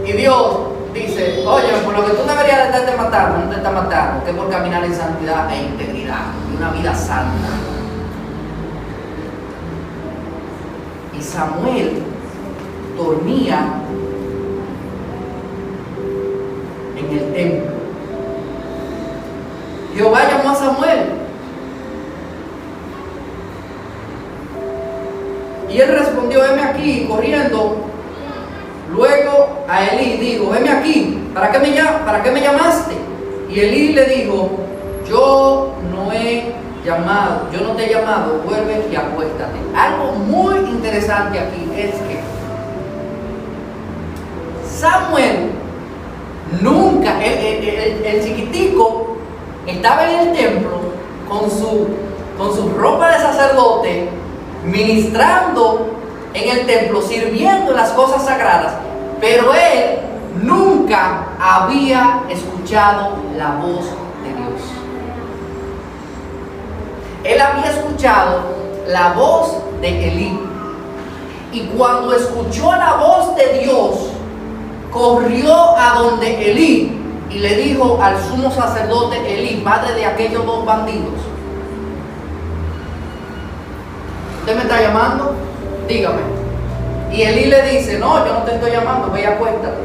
Speaker 1: Y Dios dice, oye, por lo que tú deberías de estarte matando, no te está matando, que por caminar en santidad e integridad, y una vida santa. Y Samuel dormía en el templo. Jehová llamó a Samuel y él respondió, heme aquí, corriendo luego a Elí, dijo, heme aquí, ¿para qué me llamaste? Y Elí le dijo, yo no te he llamado, vuelve y acuéstate. Algo muy interesante aquí es que Samuel nunca, el chiquitico, estaba en el templo con su ropa de sacerdote, ministrando en el templo, sirviendo las cosas sagradas, pero él nunca había escuchado la voz de Dios. Él había escuchado la voz de Elí, y cuando escuchó la voz de Dios, corrió a donde Elí y le dijo al sumo sacerdote Elí, padre de aquellos dos bandidos, ¿usted me está llamando? Dígame. Y Elí le dice, no, yo no te estoy llamando, ve y acuéstate.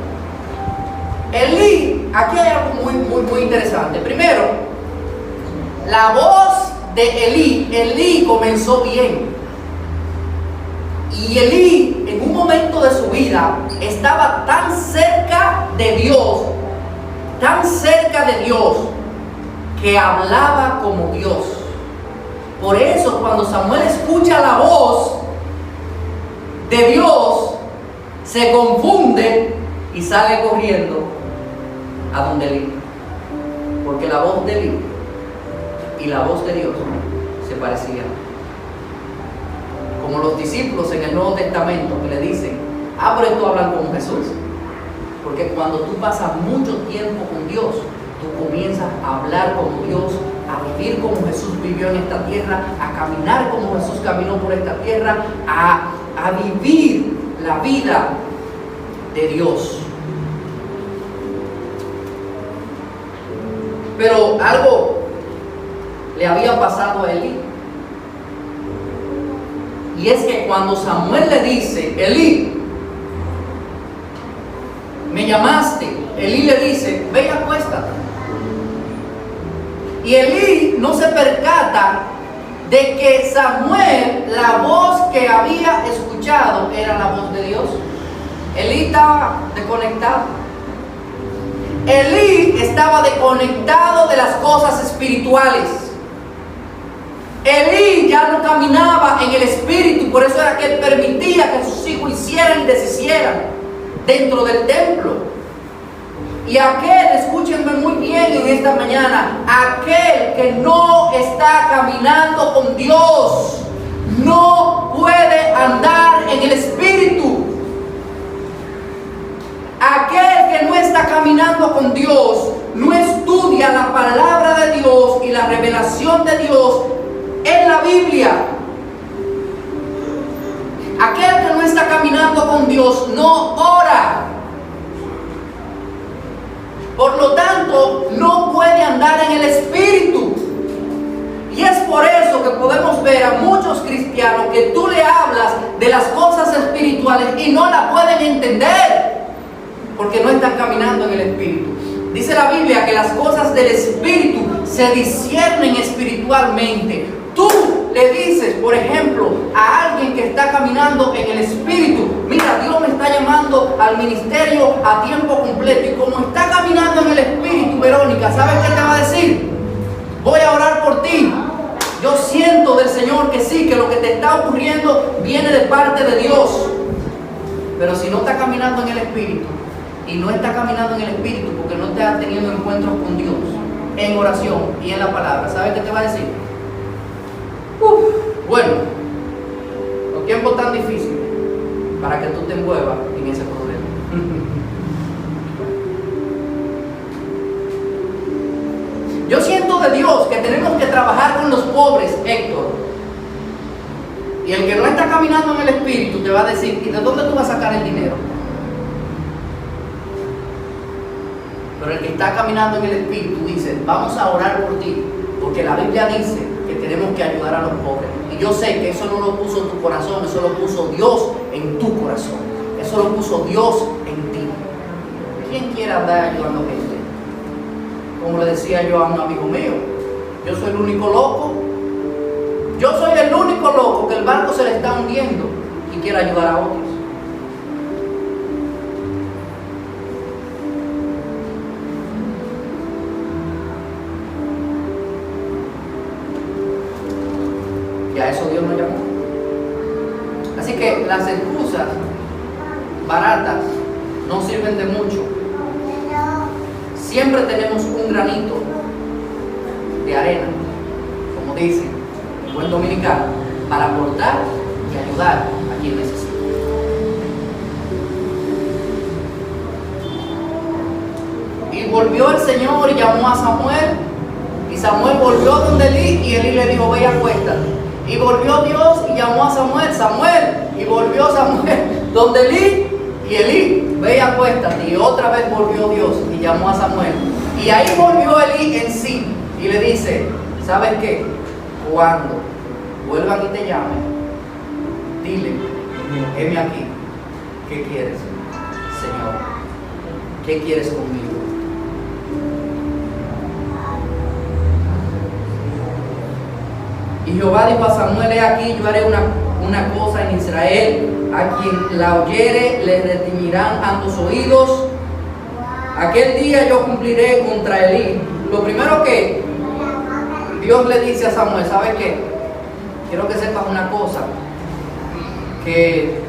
Speaker 1: Elí, aquí hay algo muy interesante. Primero, la voz de Elí comenzó bien. Y Elí, en un momento de su vida, estaba tan cerca de Dios, que hablaba como Dios. Por eso, cuando Samuel escucha la voz de Dios, se confunde y sale corriendo a donde Elí. Porque la voz de Elí y la voz de Dios se parecían. Como los discípulos en el Nuevo Testamento que le dicen, pero tú hablas como Jesús. Porque cuando tú pasas mucho tiempo con Dios, tú comienzas a hablar como Dios, a vivir como Jesús vivió en esta tierra, a caminar como Jesús caminó por esta tierra, a vivir la vida de Dios. Pero algo le había pasado a Elí. Y es que cuando Samuel le dice, Elí, me llamaste, Elí le dice, ve y acuéstate. Y Elí no se percata de que Samuel, la voz que había escuchado, era la voz de Dios. Elí estaba desconectado. Elí estaba desconectado de las cosas espirituales. Elí ya no caminaba en el espíritu, por eso era que él permitía que sus hijos hicieran y deshicieran dentro del templo. Y aquel, escúchenme muy bien en esta mañana, aquel que no está caminando con Dios, no puede andar en el espíritu. Aquel que no está caminando con Dios, no estudia la palabra de Dios y la revelación de Dios en la Biblia. Aquel que no está caminando con Dios no ora. Por lo tanto, no puede andar en el espíritu. Y es por eso que podemos ver a muchos cristianos que tú le hablas de las cosas espirituales y no la pueden entender, porque no están caminando en el espíritu. Dice la Biblia que las cosas del espíritu se disciernen espiritualmente. Tú le dices, por ejemplo, a alguien que está caminando en el espíritu, mira, Dios me está llamando al ministerio a tiempo completo, y como está caminando en el espíritu, Verónica, ¿sabes qué te va a decir? Voy a orar por ti. Yo siento del Señor que sí, que lo que te está ocurriendo viene de parte de Dios. Pero si no está caminando en el Espíritu, y no está caminando en el Espíritu porque no está teniendo encuentros con Dios, en oración y en la palabra, ¿sabes qué te va a decir? Bueno, los tiempos tan difíciles para que tú te envuelvas en ese problema. Yo siento de Dios que tenemos que trabajar con los pobres, Héctor. Y el que no está caminando en el Espíritu te va a decir, ¿y de dónde tú vas a sacar el dinero? Pero el que está caminando en el Espíritu dice, vamos a orar por ti, porque la Biblia dice que tenemos que ayudar a los pobres. Y yo sé que eso no lo puso en tu corazón, eso lo puso Dios en tu corazón. Eso lo puso Dios en ti. ¿Quién quiere andar ayudando a gente? Como le decía yo a un amigo mío, yo soy el único loco. Yo soy el único loco que el barco se le está hundiendo y quiere ayudar a otros. Y a eso Dios nos llamó. Así que las excusas baratas no sirven de mucho. Siempre tenemos un granito de arena, como dicen en buen dominicano, para aportar y ayudar a quien necesita. Y volvió el Señor y llamó a Samuel, y Samuel volvió donde Elí, y Elí le dijo, ve y acuéstate. Y volvió Dios y llamó a Samuel, Samuel, y volvió Samuel donde Elí, y Elí, ve y acuéstate. Y otra vez volvió Dios y llamó a Samuel. Y ahí volvió Elí en sí y le dice, ¿sabes qué? Cuando vuelvan y te llamen, dile, heme aquí, ¿qué quieres, Señor? ¿Qué quieres conmigo? Y Jehová dijo a Samuel, he aquí, yo haré una cosa en Israel, a quien la oyere le retimirán ambos oídos. Aquel día yo cumpliré contra Elí. Lo primero que Dios le dice a Samuel, ¿sabes qué? Quiero que sepas una cosa, que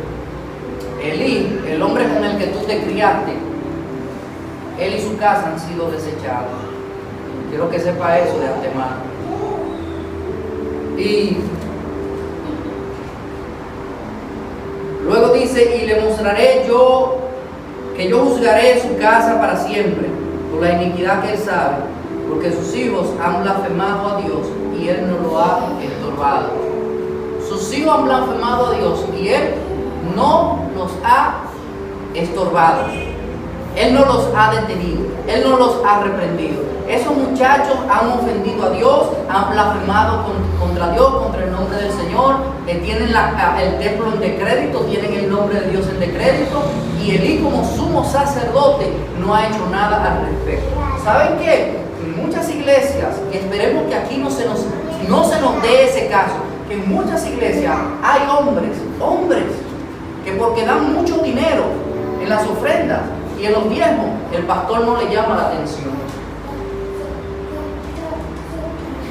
Speaker 1: Elí, el hombre con el que tú te criaste, él y su casa han sido desechados. Quiero que sepa eso de antemano. Y luego dice, y le mostraré yo que yo juzgaré su casa para siempre por la iniquidad que él sabe, porque sus hijos han blasfemado a Dios y él no lo ha estorbado. Sus hijos han blasfemado a Dios y él no los ha estorbado. Él no los ha detenido, él no los ha reprendido. Esos muchachos han ofendido a Dios, han blasfemado contra Dios, contra el nombre del Señor, tienen el templo en decrédito, tienen el nombre de Dios en decrédito, y Elí como sumo sacerdote no ha hecho nada al respecto. ¿Saben qué? En muchas iglesias, y esperemos que aquí no se nos dé ese caso, que en muchas iglesias hay hombres, que porque dan mucho dinero en las ofrendas y en los diezmos, el pastor no le llama la atención.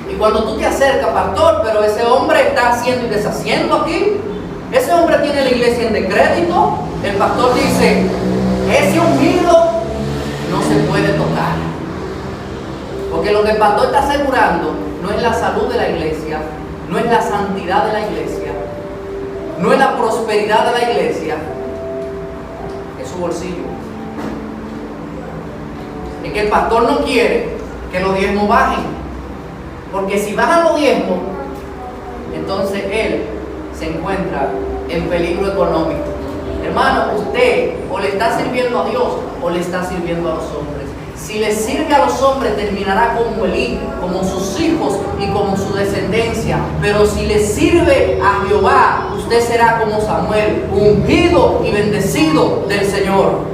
Speaker 1: Y cuando tú te acercas, pastor, pero ese hombre está haciendo y deshaciendo aquí, ese hombre tiene la iglesia en decrédito, el pastor dice, ese ungido no se puede tocar. Porque lo que el pastor está asegurando no es la salud de la iglesia, no es la santidad de la iglesia, no es la prosperidad de la iglesia, es su bolsillo. Es que el pastor no quiere que los diezmos bajen, porque si bajan los diezmos, entonces él se encuentra en peligro económico. Hermano, usted o le está sirviendo a Dios o le está sirviendo a los hombres. Si le sirve a los hombres, terminará como Elí, como sus hijos y como su descendencia. Pero si le sirve a Jehová, usted será como Samuel, ungido y bendecido del Señor.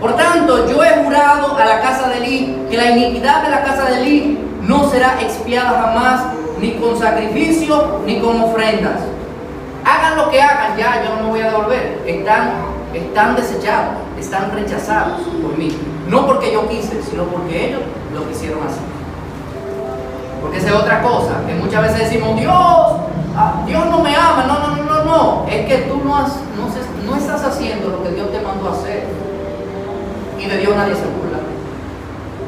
Speaker 1: Por tanto, yo he jurado a la casa de Elí que la iniquidad de la casa de Elí no será expiada jamás, ni con sacrificio ni con ofrendas. Hagan lo que hagan, ya yo no me voy a devolver. Están desechados, están rechazados por mí. No porque yo quise, sino porque ellos lo quisieron así. Porque esa es otra cosa, que muchas veces decimos, Dios no me ama. No. que tú no estás haciendo lo que Dios te mandó a hacer. Y de Dios nadie se burla.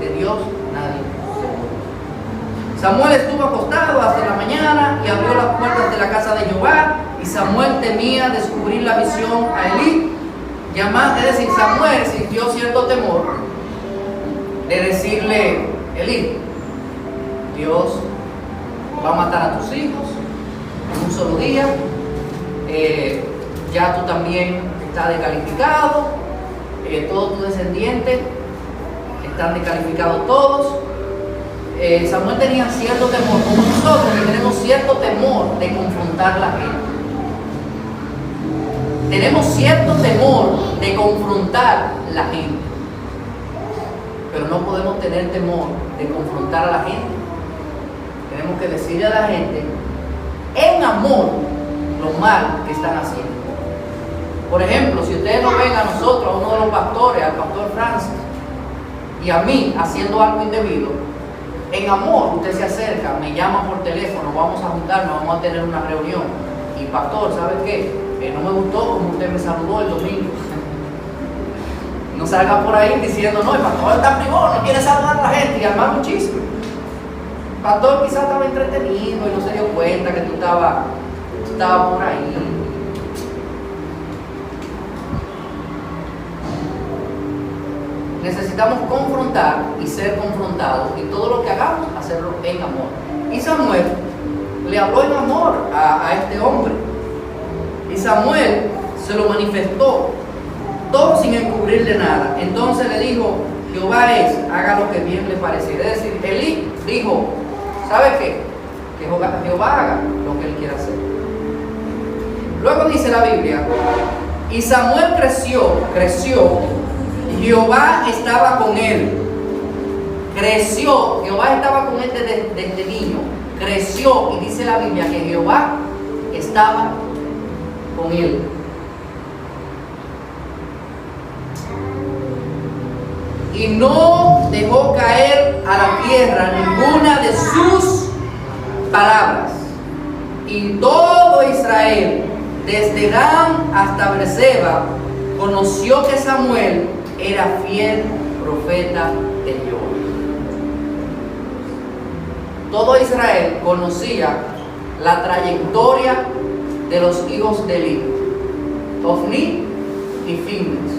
Speaker 1: De Dios nadie se burla. Samuel estuvo acostado hasta la mañana y abrió las puertas de la casa de Jehová. Y Samuel temía descubrir la visión a Elí. Es decir, Samuel sintió cierto temor de decirle: Elí, Dios va a matar a tus hijos en un solo día. Ya tú también estás descalificado. Todos tus descendientes están descalificados todos. Samuel tenía cierto temor, como nosotros que tenemos cierto temor de confrontar a la gente. Tenemos cierto temor de confrontar a la gente, pero no podemos tener temor de confrontar a la gente. Tenemos que decirle a la gente en amor lo mal que están haciendo. Por ejemplo, si ustedes nos ven a nosotros, a uno de los pastores, al pastor Francis, y a mí haciendo algo indebido, en amor usted se acerca, me llama por teléfono, vamos a juntarnos, vamos a tener una reunión. Y pastor, ¿sabe qué? No me gustó como usted me saludó el domingo. No salga por ahí diciendo: no, el pastor está privado, no quiere saludar a la gente, y armar muchísimo. El pastor quizás estaba entretenido y no se dio cuenta que tú estabas por ahí. Necesitamos confrontar y ser confrontados, y todo lo que hagamos, hacerlo en amor. Y Samuel le habló en amor a este hombre, y Samuel se lo manifestó todo sin encubrirle nada. Entonces le dijo: Jehová es, haga lo que bien le pareciera. Es decir, Elí dijo: ¿sabe qué? Que Jehová haga lo que él quiera hacer. Luego dice la Biblia: y Samuel creció, y Jehová estaba con él. Creció, Jehová estaba con él desde niño. Creció, y dice la Biblia que Jehová estaba con él. Y no dejó caer a la tierra ninguna de sus palabras. Y todo Israel, desde Dan hasta Beerseba, conoció que Samuel era fiel profeta de Jehová. Todo Israel conocía la trayectoria de los hijos de Elí, Ofni y Finnes.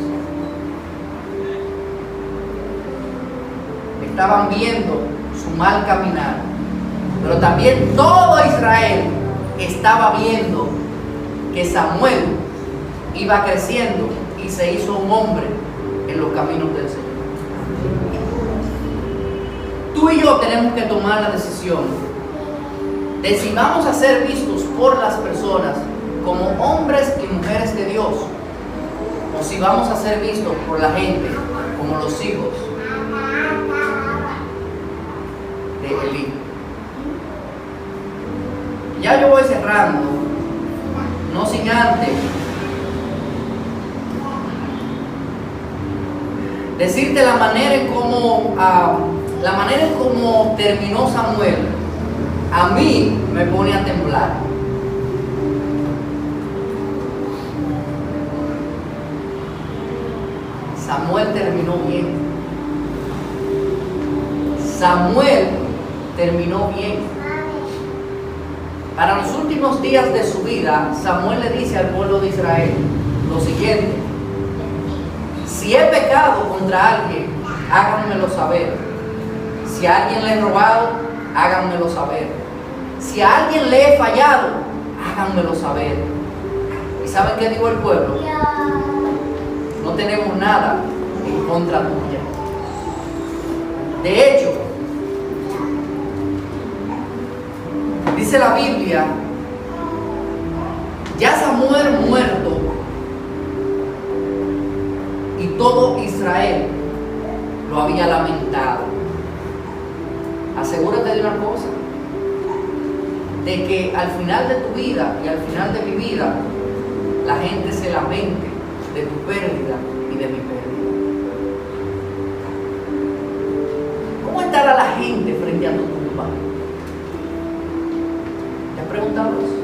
Speaker 1: Estaban viendo su mal caminar, pero también todo Israel estaba viendo que Samuel iba creciendo y se hizo un hombre en los caminos del Señor. Tú y yo tenemos que tomar la decisión de si vamos a ser vistos por las personas como hombres y mujeres de Dios, o si vamos a ser vistos por la gente como los hijos de Elí. Ya yo voy cerrando, no sin antes decirte la manera en cómo terminó Samuel. A mí me pone a temblar. Samuel terminó bien. Samuel terminó bien. Para los últimos días de su vida, Samuel le dice al pueblo de Israel lo siguiente: si he pecado contra alguien, háganmelo saber. Si a alguien le he robado, háganmelo saber. Si a alguien le he fallado, háganmelo saber. ¿Y saben qué dijo el pueblo? No tenemos nada en contra tuya. De hecho, dice la Biblia, ya Samuel muerto y todo Israel lo había lamentado. Asegúrate de una cosa, de que al final de tu vida y al final de mi vida, la gente se lamente de tu pérdida y de mi pérdida. ¿Cómo estará la gente frente a tu tumba? ¿Te has preguntado eso?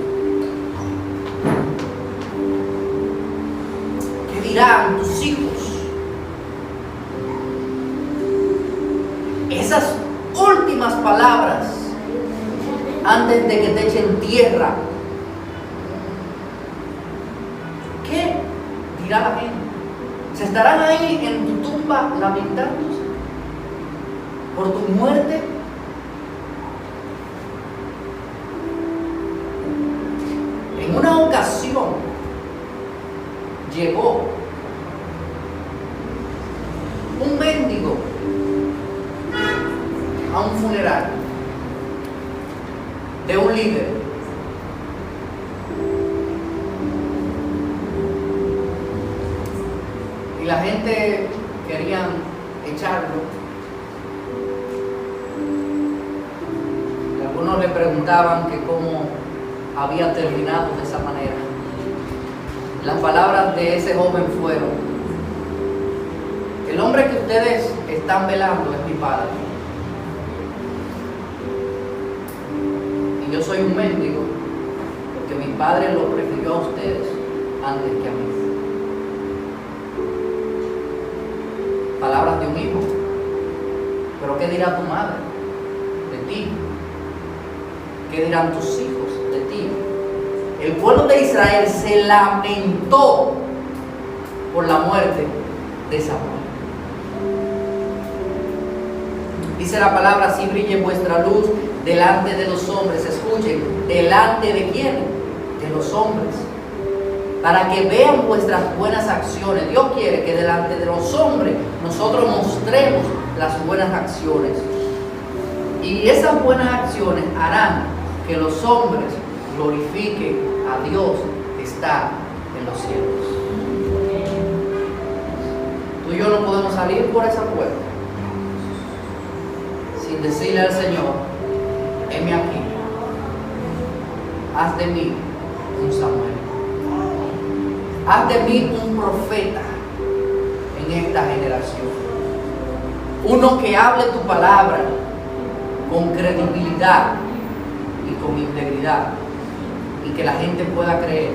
Speaker 1: dirán tus hijos? Esas últimas palabras antes de que te echen tierra. ¿Qué dirá la gente? ¿Se estarán ahí en tu tumba lamentándose por tu muerte? En una ocasión llegó un mendigo a un funeral de un líder. Y la gente quería echarlo. Y algunos le preguntaban que cómo había terminado de esa manera. Las palabras de ese joven fueron: el hombre que ustedes están velando es mi padre. Y yo soy un mendigo porque mi padre lo prefirió a ustedes antes que a mí. Palabras de un hijo. Pero ¿qué dirá tu madre de ti? ¿Qué dirán tus hijos de ti? El pueblo de Israel se lamentó por la muerte de Samuel. Dice la palabra: así brille vuestra luz delante de los hombres. Escuchen, ¿delante de quién? De los hombres. Para que vean vuestras buenas acciones. Dios quiere que delante de los hombres nosotros mostremos las buenas acciones. Y esas buenas acciones harán que los hombres glorifiquen a Dios que está en los cielos. Tú y yo no podemos salir por esa puerta sin decirle al Señor: heme aquí, haz de mí un Samuel, haz de mí un profeta en esta generación, uno que hable tu palabra con credibilidad y con integridad, y que la gente pueda creer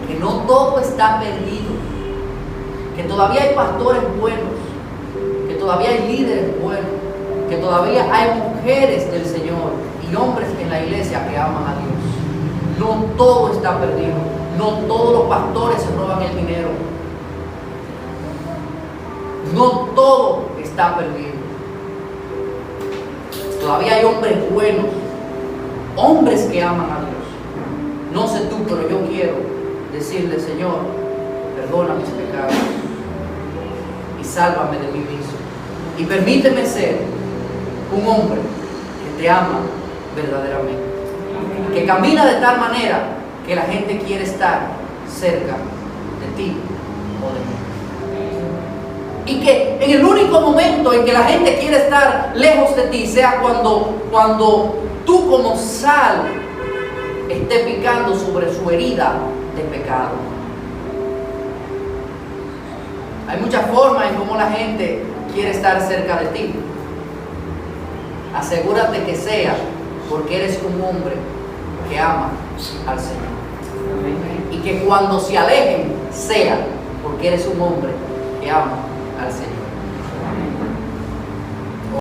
Speaker 1: que no todo está perdido, que todavía hay pastores buenos, que todavía hay líderes buenos, que todavía hay mujeres del Señor y hombres en la iglesia que aman a Dios. No todo está perdido, no todos los pastores se roban el dinero, no todo está perdido. Todavía hay hombres buenos, hombres que aman a Dios. No sé tú, pero yo quiero decirle: Señor, perdona mis pecados y sálvame de mí mismo. Y permíteme ser un hombre que te ama verdaderamente, que camina de tal manera que la gente quiere estar cerca de ti o de mí. Y que en el único momento en que la gente quiere estar lejos de ti sea cuando tú como sal esté picando sobre su herida de pecado. Hay muchas formas en cómo la gente quiere estar cerca de ti. Asegúrate que sea porque eres un hombre que ama al Señor. Y que cuando se alejen sea porque eres un hombre que ama al Señor.